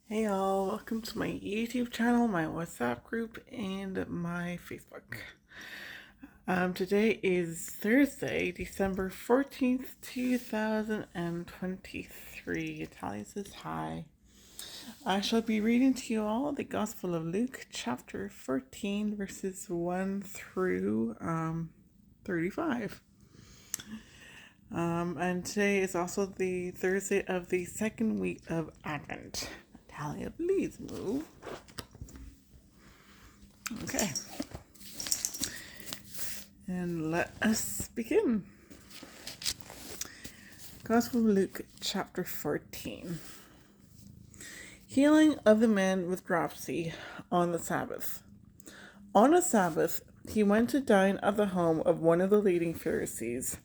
Hey y'all, welcome to my YouTube channel, my WhatsApp group, and my Facebook. Today is Thursday, December 14th, 2023. Italia says hi. I shall be reading to you all the Gospel of Luke, chapter 14, verses 1 through 35. And today is also the Thursday of the second week of Advent. Natalia, please move. Okay. And let us begin. Gospel of Luke, chapter 14. Healing of the man with dropsy on the Sabbath. On a Sabbath, he went to dine at the home of one of the leading Pharisees,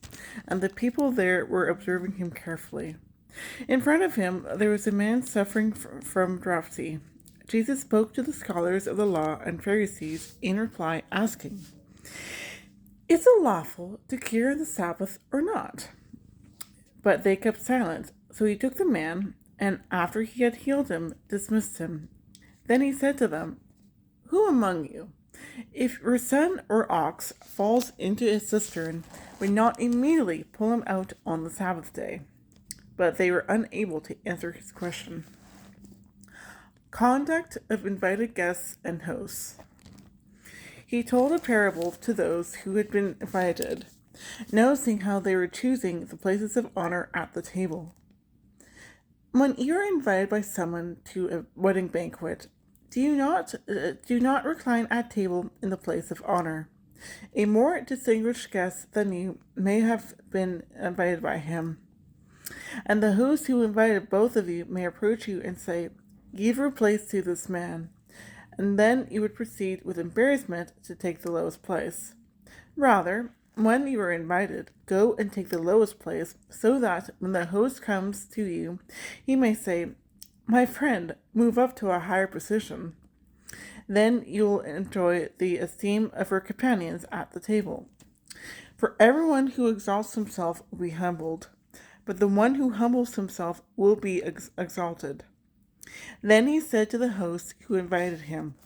and the people there were observing him carefully. In front of him, there was a man suffering from dropsy. Jesus spoke to the scholars of the law and Pharisees in reply, asking, "Is it lawful to cure on the Sabbath or not?" But they kept silent. So he took the man, and after he had healed him, dismissed him. Then he said to them, "Who among you, if your son or ox falls into a cistern, will not immediately pull him out on the Sabbath day?" But they were unable to answer his question. Conduct of invited guests and hosts. He told a parable to those who had been invited, noticing how they were choosing the places of honor at the table. When you are invited by someone to a wedding banquet, do not recline at table in the place of honor. A more distinguished guest than you may have been invited by him. And the host who invited both of you may approach you and say, "Give your place to this man." And then you would proceed with embarrassment to take the lowest place. Rather, when you are invited, go and take the lowest place, so that when the host comes to you, he may say, "My friend, move up to a higher position." Then you will enjoy the esteem of your companions at the table. For everyone who exalts himself will be humbled, but the one who humbles himself will be exalted. Then he said to the host who invited him,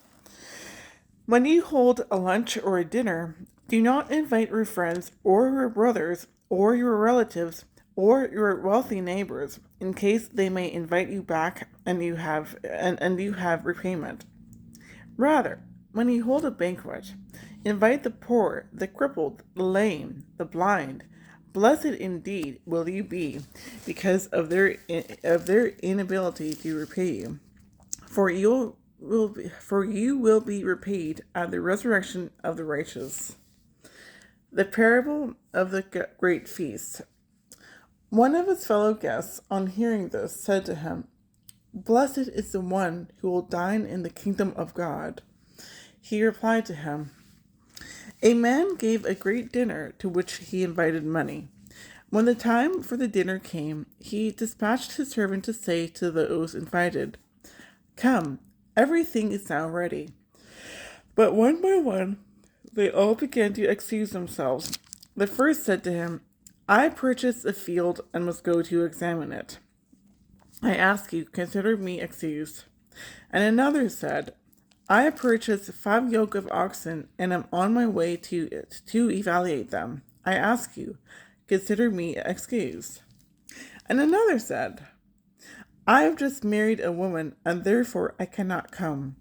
"When you hold a lunch or a dinner, do not invite your friends or your brothers or your relatives or your wealthy neighbors, in case they may invite you back and you have repayment. Rather, when you hold a banquet, invite the poor, the crippled, the lame, the blind. Blessed indeed will you be because of their inability to repay you, for you will be repaid at the resurrection of the righteous." The parable of the great feast. One of his fellow guests, on hearing this, said to him, "Blessed is the one who will dine in the kingdom of God." He replied to him, "A man gave a great dinner to which he invited many. When the time for the dinner came, he dispatched his servant to say to those invited, 'Come, everything is now ready.' But one by one, they all began to excuse themselves. The first said to him, 'I purchased a field and must go to examine it. I ask you, consider me excused.' And another said, 'I purchased 5 yoke of oxen and am on my way to evaluate them. I ask you, consider me excused.' And another said, 'I have just married a woman, and therefore I cannot come.'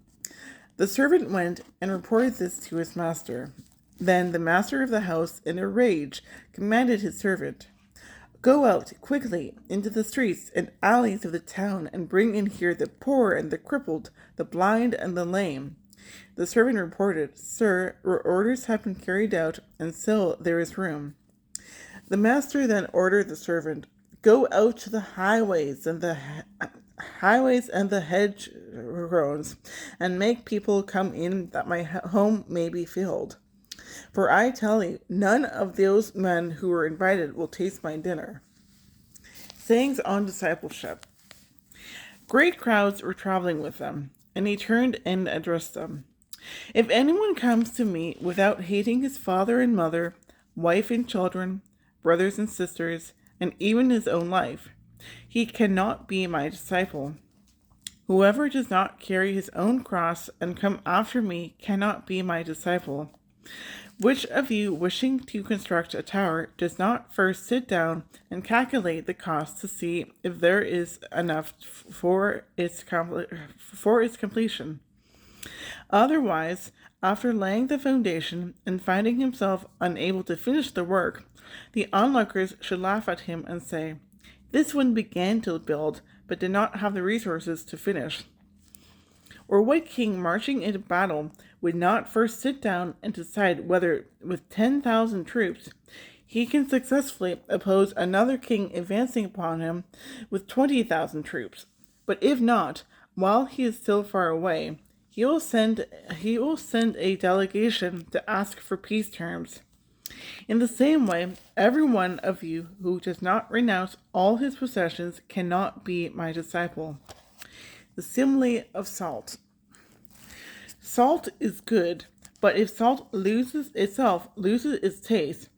The servant went and reported this to his master. Then the master of the house, in a rage, commanded his servant, 'Go out quickly into the streets and alleys of the town and bring in here the poor and the crippled, the blind and the lame.' The servant reported, 'Sir, your orders have been carried out, and still there is room.' The master then ordered the servant, 'Go out to the highways and the hedge roads, and make people come in, that my home may be filled. For I tell you, none of those men who were invited will taste my dinner.'" Sayings on discipleship. Great crowds were traveling with them, and he turned and addressed them. "If anyone comes to me without hating his father and mother, wife and children, brothers and sisters, and even his own life, he cannot be my disciple. Whoever does not carry his own cross and come after me cannot be my disciple. Which of you, wishing to construct a tower, does not first sit down and calculate the cost to see if there is enough for its completion? Otherwise, after laying the foundation and finding himself unable to finish the work, the onlookers should laugh at him and say, "This one began to build, but did not have the resources to finish." Or what king marching into battle would not first sit down and decide whether, with 10,000 troops, he can successfully oppose another king advancing upon him with 20,000 troops? But if not, while he is still far away, he will send a delegation to ask for peace terms. In the same way, every one of you who does not renounce all his possessions cannot be my disciple. The simile of salt. Salt is good, but if salt loses its taste,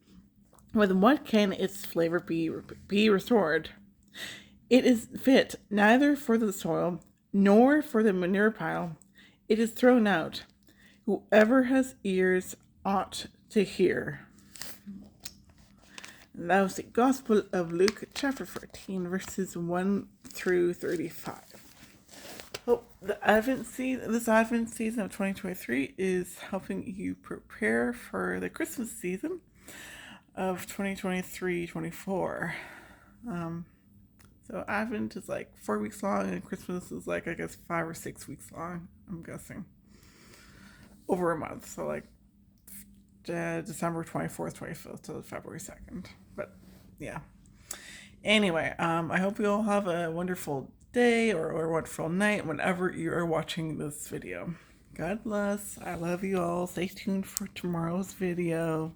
with what can its flavor be restored? It is fit neither for the soil nor for the manure pile. It is thrown out. Whoever has ears ought to hear. And that was the Gospel of Luke, chapter 14, verses 1 through 35. Hope this Advent season of 2023 is helping you prepare for the Christmas season of 2023-24. So Advent is like 4 weeks long, and Christmas is like, I guess, 5 or 6 weeks long, I'm guessing. Over a month, so like December 24th, 25th to February 2nd. But yeah. Anyway, I hope you all have a wonderful day or a wonderful night whenever you are watching this video. God bless. I love you all. Stay tuned for tomorrow's video.